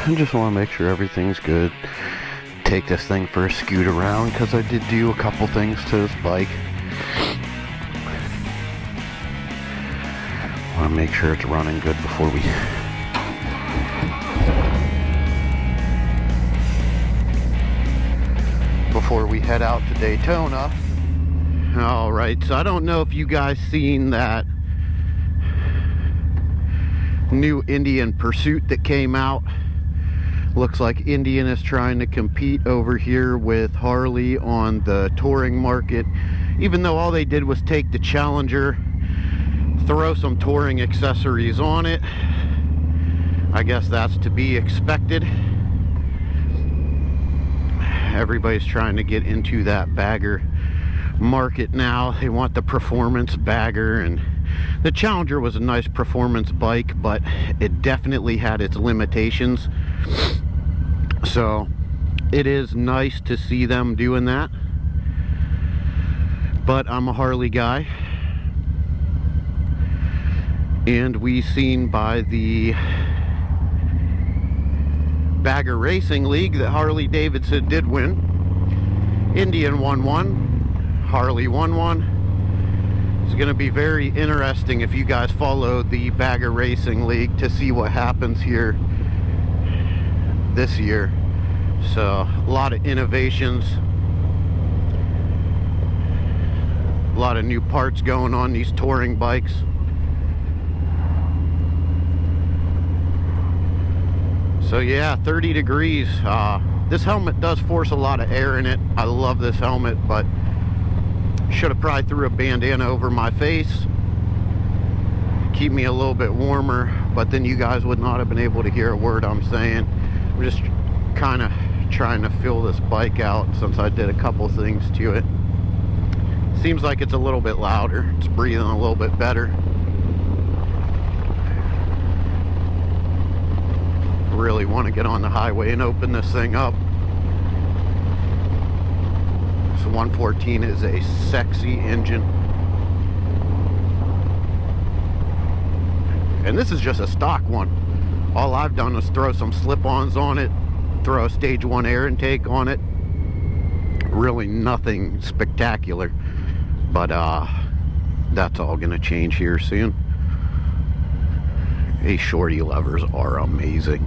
I just want to make sure everything's good. Take this thing for a scoot around because I did do a couple things to this bike. Want to make sure it's running good before we head out to Daytona. Alright, so I don't know if you guys seen that new Indian Pursuit that came out. Looks like Indian is trying to compete over here with Harley on the touring market, even though all they did was take the Challenger, throw some touring accessories on it. I guess that's to be expected. Everybody's trying to get into that bagger market now. They want the performance bagger, and the Challenger was a nice performance bike, but it definitely had its limitations. So it is nice to see them doing that, but I'm a Harley guy, and we seen by the Bagger Racing League that Harley Davidson did win. Indian won one, Harley won one. It's going to be very interesting if you guys follow the Bagger Racing League to see what happens here this year. So a lot of innovations, a lot of new parts going on these touring bikes. So yeah, 30 degrees. This helmet does force a lot of air in it. I love this helmet, but should have probably threw a bandana over my face, keep me a little bit warmer, but then you guys would not have been able to hear a word I'm saying. I'm just kind of trying to fill this bike out since I did a couple things to it. Seems like it's a little bit louder. It's breathing a little bit better. Really want to get on the highway and open this thing up. So 114 is a sexy engine. And this is just a stock one. All I've done is throw some slip-ons on it, throw a stage 1 air intake on it. Really nothing spectacular, but that's all gonna change here soon. These shorty levers are amazing.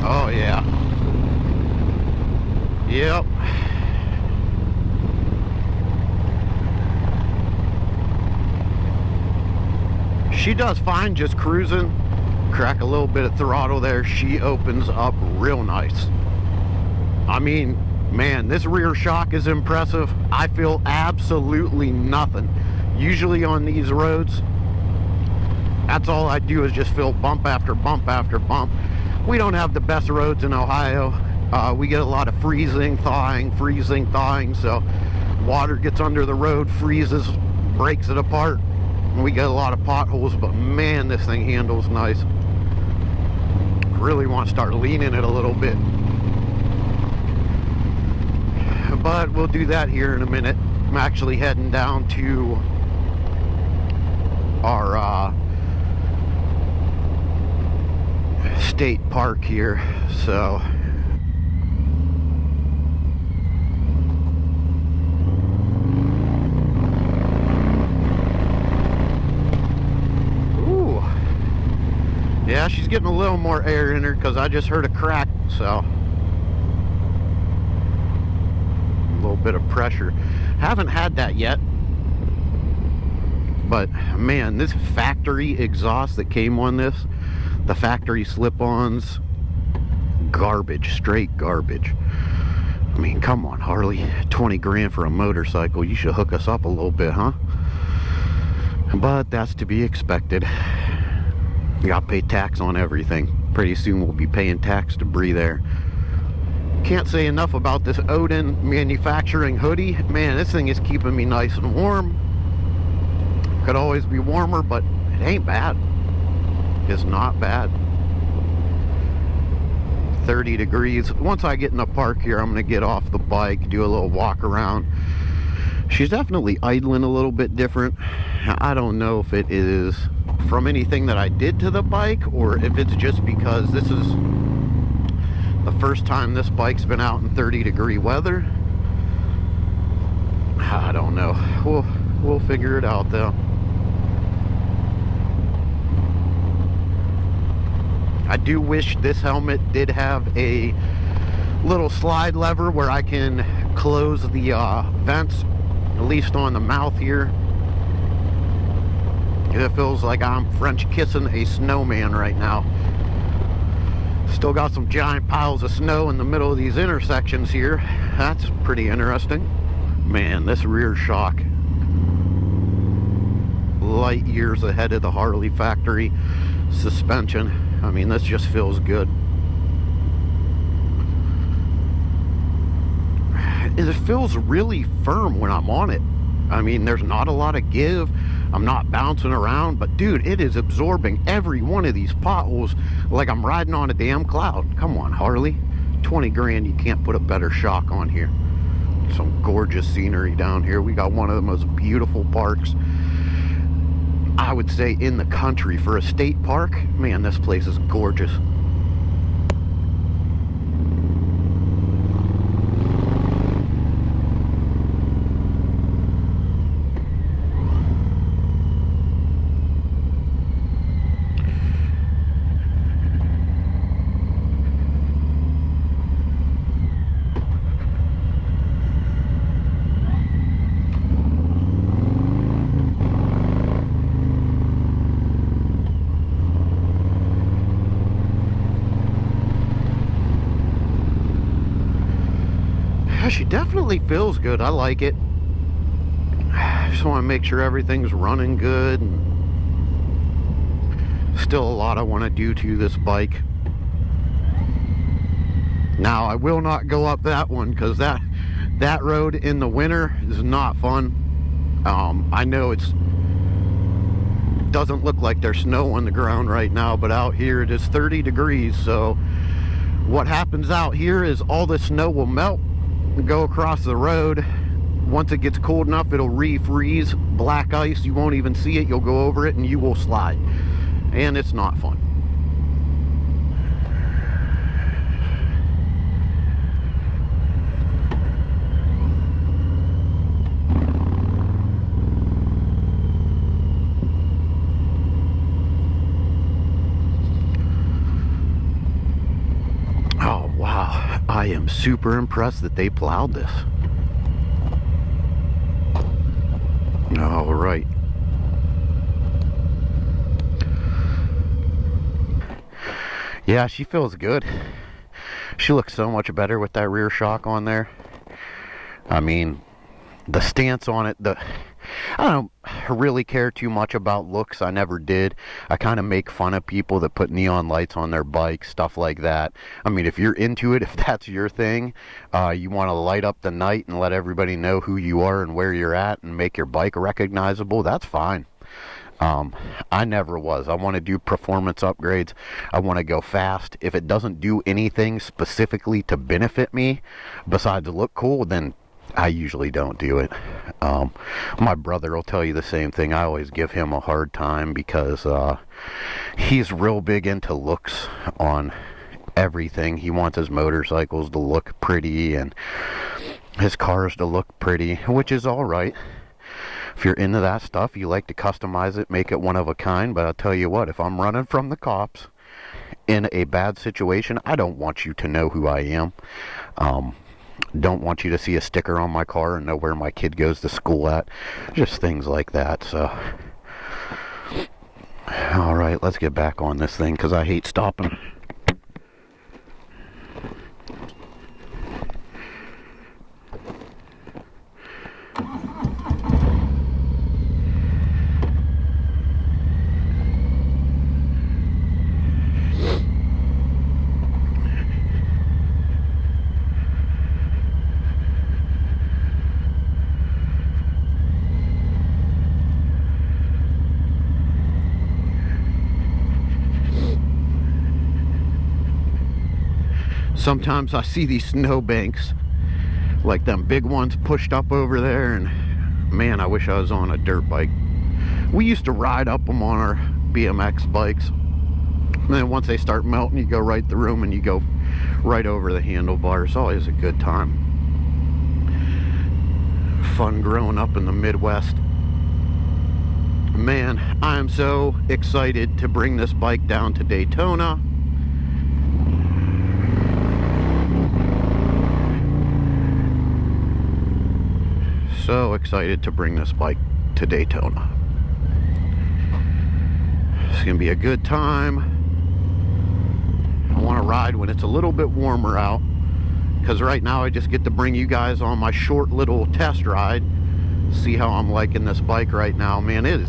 Oh yeah. Yep. She does fine just cruising. Crack a little bit of throttle there, she opens up real nice. I mean, man, this rear shock is impressive. I feel absolutely nothing. Usually on these roads, that's all I do is just feel bump after bump after bump. We don't have the best roads in Ohio. We get a lot of freezing, thawing, so water gets under the road, freezes, breaks it apart. We get a lot of potholes, but man, this thing handles nice. Really want to start leaning it a little bit, but we'll do that here in a minute. I'm actually heading down to our state park here, so yeah, she's getting a little more air in her because I just heard a crack, so a little bit of pressure. Haven't had that yet, but man, this factory exhaust that came on this, the factory slip-ons, garbage, straight garbage. I mean, come on, Harley, 20 grand for a motorcycle, you should hook us up a little bit, huh? But that's to be expected. You gotta pay tax on everything. Pretty soon we'll be paying tax to breathe air. Can't say enough about this Odin manufacturing hoodie. Man, this thing is keeping me nice and warm. Could always be warmer, but it ain't bad. It's not bad. 30 degrees. Once I get in the park here, I'm going to get off the bike, do a little walk around. She's definitely idling a little bit different. I don't know if it is from anything that I did to the bike or if it's just because this is the first time this bike's been out in 30-degree weather. I don't know. We'll figure it out though. I do wish this helmet did have a little slide lever where I can close the vents, at least on the mouth here. It feels like I'm French kissing a snowman right now. Still got some giant piles of snow in the middle of these intersections here. That's pretty interesting. Man, this rear shock, light years ahead of the Harley factory suspension. I mean, this just feels good. It feels really firm when I'm on it. I mean, there's not a lot of give. I'm not bouncing around, but dude, it is absorbing every one of these potholes like I'm riding on a damn cloud. Come on, Harley. 20 grand, you can't put a better shock on here. Some gorgeous scenery down here. We got one of the most beautiful parks, I would say, in the country for a state park. Man, this place is gorgeous. She definitely feels good. I like it. Just want to make sure everything's running good. And still a lot I want to do to this bike. Now I will not go up that one because that road in the winter is not fun. I know it's doesn't look like there's snow on the ground right now, but out here it is 30 degrees. So what happens out here is all the snow will melt and go across the road. Once it gets cold enough, it'll refreeze, black ice. You won't even see it. You'll go over it and you will slide, and it's not fun. Oh wow, I am super impressed that they plowed this. All right. Yeah, she feels good. She looks so much better with that rear shock on there. I mean, the stance on it, I don't really care too much about looks. I never did. I kind of make fun of people that put neon lights on their bikes, stuff like that. I mean, if you're into it, if that's your thing, you want to light up the night and let everybody know who you are and where you're at and make your bike recognizable, that's fine. I never was. I want to do performance upgrades. I want to go fast. If it doesn't do anything specifically to benefit me besides look cool, then I usually don't do it. My brother will tell you the same thing. I always give him a hard time because he's real big into looks on everything. He wants his motorcycles to look pretty and his cars to look pretty, which is all right. If you're into that stuff, you like to customize it, make it one of a kind. But I'll tell you what, if I'm running from the cops in a bad situation, I don't want you to know who I am. Don't want you to see a sticker on my car and know where my kid goes to school at. Just things like that. So, all right, let's get back on this thing because I hate stopping. Sometimes I see these snowbanks, like them big ones pushed up over there, and man, I wish I was on a dirt bike. We used to ride up them on our BMX bikes, and then once they start melting, you go right through them and you go right over the handlebars. Always a good time. Fun growing up in the Midwest. Man, I am so excited to bring this bike down to Daytona. So excited to bring this bike to Daytona. It's gonna be a good time. I want to ride when it's a little bit warmer out, because right now I just get to bring you guys on my short little test ride. See how I'm liking this bike right now. Man, it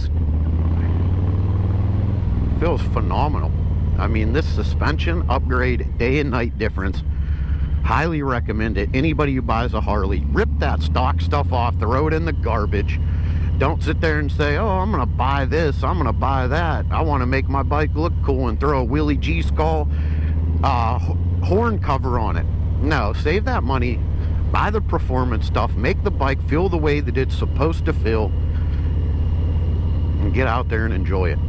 feels phenomenal. I mean, this suspension upgrade, day and night difference. Highly recommend it. Anybody who buys a Harley, rip that stock stuff off, throw it in the garbage. Don't sit there and say, oh, I'm gonna buy this, I'm gonna buy that. I want to make my bike look cool and throw a Willie G Skull horn cover on it. No, save that money, buy the performance stuff, make the bike feel the way that it's supposed to feel, and get out there and enjoy it.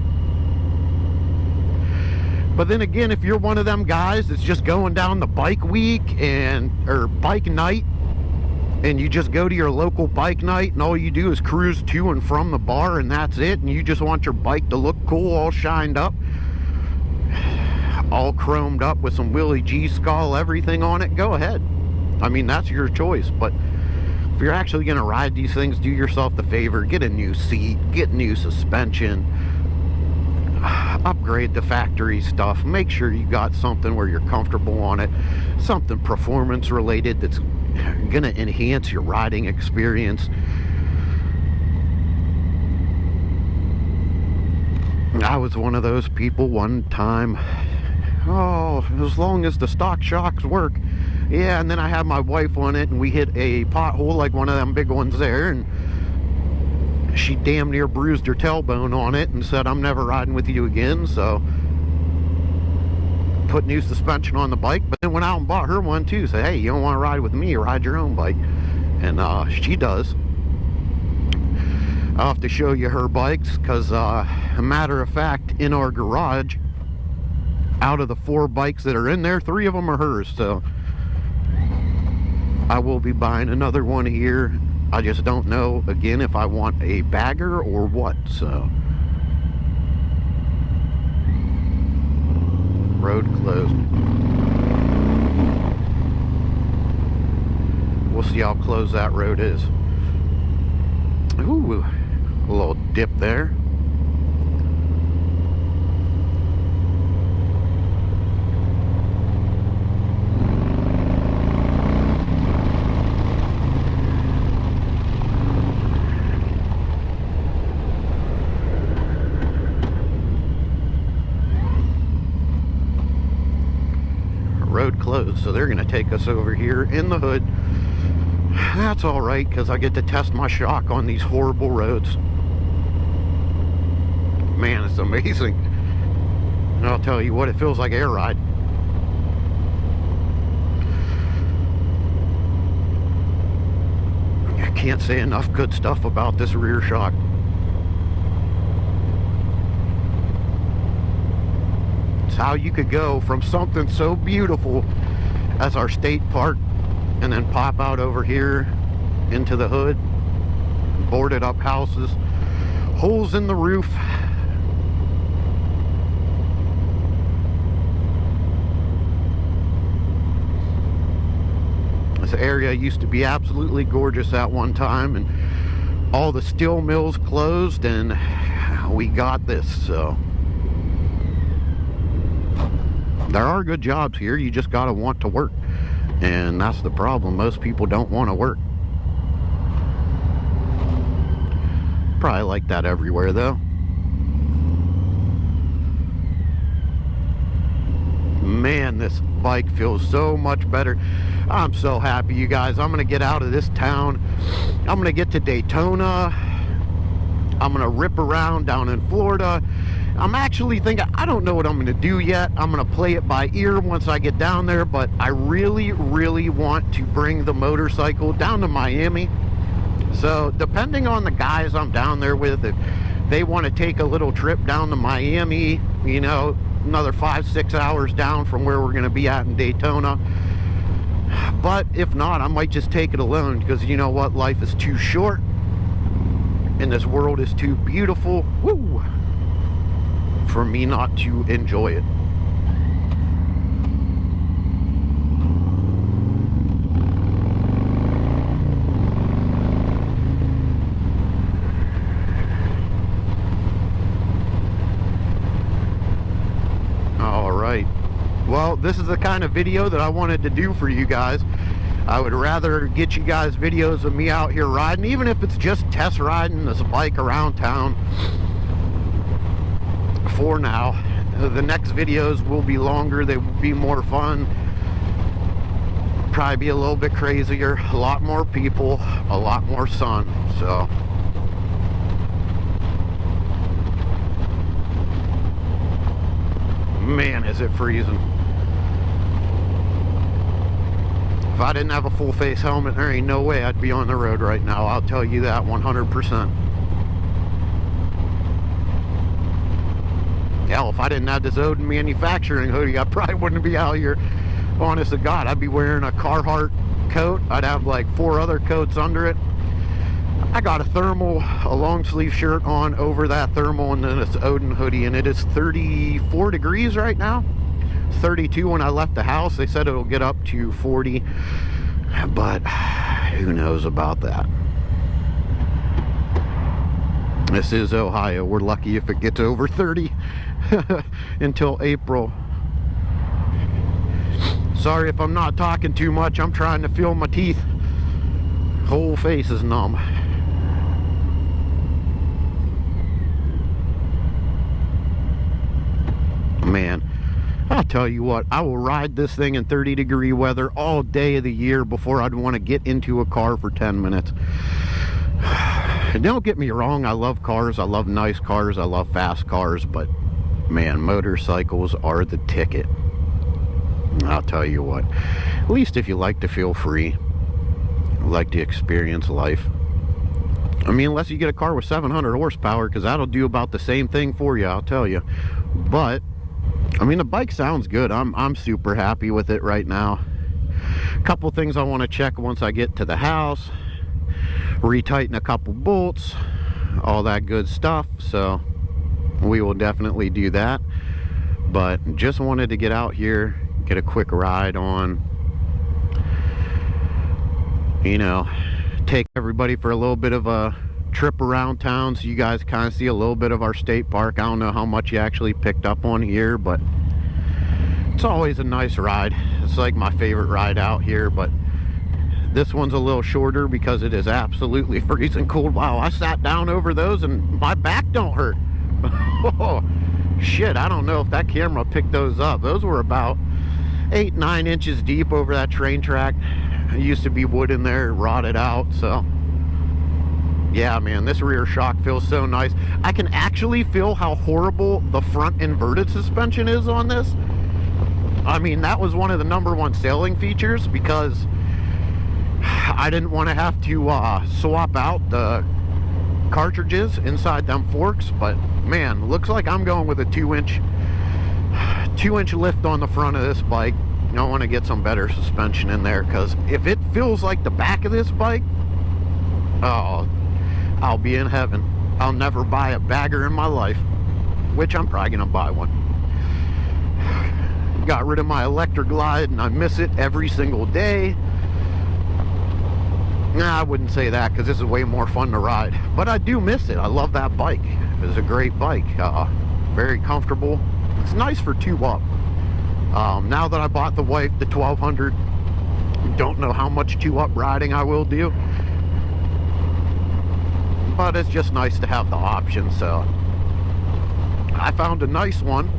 But then again, if you're one of them guys that's just going down the bike week or bike night, and you just go to your local bike night and all you do is cruise to and from the bar and that's it, and you just want your bike to look cool, all shined up, all chromed up with some Willie G Skull everything on it, go ahead. I mean, that's your choice. But if you're actually going to ride these things, do yourself the favor, get a new seat, get new suspension, upgrade the factory stuff, make sure you got something where you're comfortable on it, something performance related that's going to enhance your riding experience. I was one of those people one time, oh, as long as the stock shocks work. Yeah, and then I had my wife on it and we hit a pothole like one of them big ones there, and she damn near bruised her tailbone on it and said, I'm never riding with you again. So put new suspension on the bike, but then went out and bought her one too. Said, hey, you don't want to ride with me, ride your own bike. And she does. I'll have to show you her bikes, because a matter of fact, in our garage, out of the 4 bikes that are in there, 3 of them are hers. So I will be buying another one here. I just don't know, again, if I want a bagger or what. So road closed. We'll see how close that road is. Ooh, a little dip there. Road closed, so they're going to take us over here in the hood. That's all right, because I get to test my shock on these horrible roads. Man, it's amazing. And I'll tell you what, it feels like air ride. I can't say enough good stuff about this rear shock. It's how you could go from something so beautiful as our state park and then pop out over here into the hood, boarded up houses, holes in the roof. This area used to be absolutely gorgeous at one time, and all the steel mills closed, and we got this. So there are good jobs here, you just gotta want to work. And that's the problem, most people don't want to work. Probably like that everywhere though. Man, this bike feels so much better. I'm so happy, you guys. I'm gonna get out of this town. I'm gonna get to Daytona. I'm gonna rip around down in Florida, I'm actually thinking, I don't know what I'm going to do yet. I'm going to play it by ear once I get down there, but I really, really want to bring the motorcycle down to Miami. So depending on the guys I'm down there with, if they want to take a little trip down to Miami, you know, another 5-6 hours down from where we're going to be at in Daytona. But if not, I might just take it alone, because you know what, life is too short and this world is too beautiful, woo, for me not to enjoy it. Well, this is the kind of video that I wanted to do for you guys. I would rather get you guys videos of me out here riding, even if it's just test riding this bike around town for now. The next videos will be longer, they will be more fun, probably be a little bit crazier, a lot more people, a lot more sun. So man, is it freezing. If I didn't have a full face helmet, there ain't no way I'd be on the road right now. I'll tell you that 100%. Hell, if I didn't have this Odin manufacturing hoodie, I probably wouldn't be out here. Honest to God, I'd be wearing a Carhartt coat. I'd have like 4 other coats under it. I got a thermal, a long sleeve shirt on over that thermal, and then this Odin hoodie, and it is 34 degrees right now. 32 when I left the house. They said it'll get up to 40, but who knows about that. This is Ohio. We're lucky if it gets over 30 until April. Sorry if I'm not talking too much. I'm trying to feel my teeth. Whole face is numb. Man, I'll tell you what, I will ride this thing in 30-degree weather all day of the year before I'd want to get into a car for 10 minutes. And don't get me wrong, I love cars, I love nice cars, I love fast cars, but man, motorcycles are the ticket. I'll tell you what, at least if you like to feel free, like to experience life. I mean, unless you get a car with 700 horsepower, because that'll do about the same thing for you, I'll tell you. But I mean, the bike sounds good. I'm super happy with it right now. A couple things I want to check once I get to the house. Retighten a couple bolts, all that good stuff. So we will definitely do that. But just wanted to get out here, get a quick ride on, you know, take everybody for a little bit of a trip around town so you guys kind of see a little bit of our state park. I don't know how much you actually picked up on here, but it's always a nice ride. It's like my favorite ride out here, but this one's a little shorter because it is absolutely freezing cold. Wow, I sat down over those and my back don't hurt. Oh, shit, I don't know if that camera picked those up. Those were about 8-9 inches deep over that train track. It used to be wood in there, rotted out, so yeah, man, this rear shock feels so nice. I can actually feel how horrible the front inverted suspension is on this. I mean, that was one of the #1 selling features, because I didn't want to have to swap out the cartridges inside them forks. But man, looks like I'm going with a 2-inch lift on the front of this bike. I want to get some better suspension in there, because if it feels like the back of this bike, oh, I'll be in heaven. I'll never buy a bagger in my life, which I'm probably gonna buy one. Got rid of my electric glide and I miss it every single day. Nah, I wouldn't say that, because this is way more fun to ride, but I do miss it. I love that bike. It's a great bike, very comfortable. It's nice for 2-up. Now that I bought the wife the 1200, don't know how much 2-up riding I will do, but it's just nice to have the option. So I found a nice one.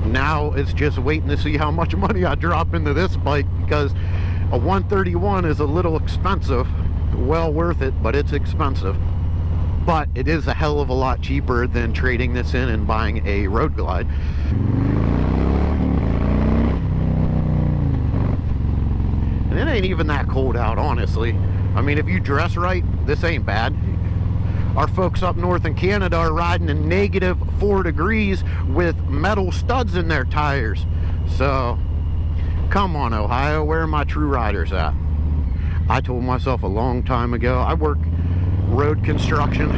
Now it's just waiting to see how much money I drop into this bike, because a 131 is a little expensive. Well worth it, but it's expensive. but it is a hell of a lot cheaper than trading this in and buying a Road Glide. And it ain't even that cold out, honestly. I mean, if you dress right, this ain't bad. Our folks up north in Canada are riding in -4 degrees with metal studs in their tires. So, come on, Ohio, where are my true riders at? I told myself a long time ago, I work road construction.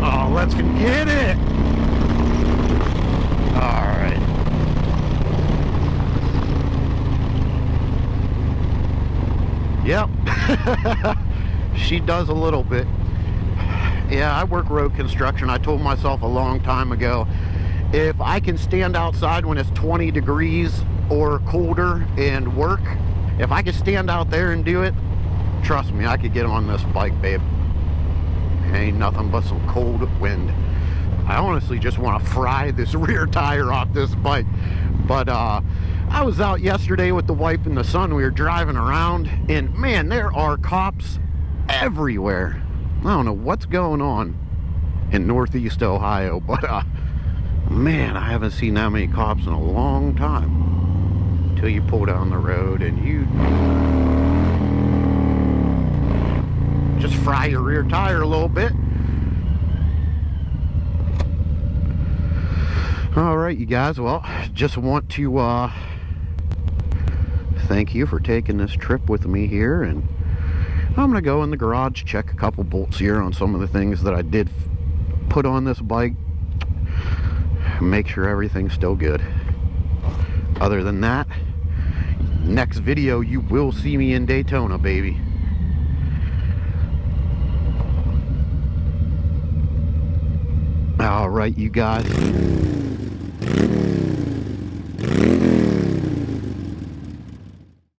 Oh, let's get it! Alright. Yep. She does a little bit. Yeah, I work road construction. I told myself a long time ago, if I can stand outside when it's 20 degrees or colder and work, if I could stand out there and do it, trust me, I could get on this bike, babe. Ain't nothing but some cold wind. I honestly just want to fry this rear tire off this bike. But I was out yesterday with the wife and the son. We were driving around, and man, there are cops everywhere. I don't know what's going on in Northeast Ohio, but man, I haven't seen that many cops in a long time. Until you pull down the road and you just fry your rear tire a little bit. All right, you guys, well, just want to thank you for taking this trip with me here, and I'm gonna go in the garage, check a couple bolts here on some of the things that I did put on this bike, make sure everything's still good. Other than that, next video you will see me in Daytona, baby. All right, you guys.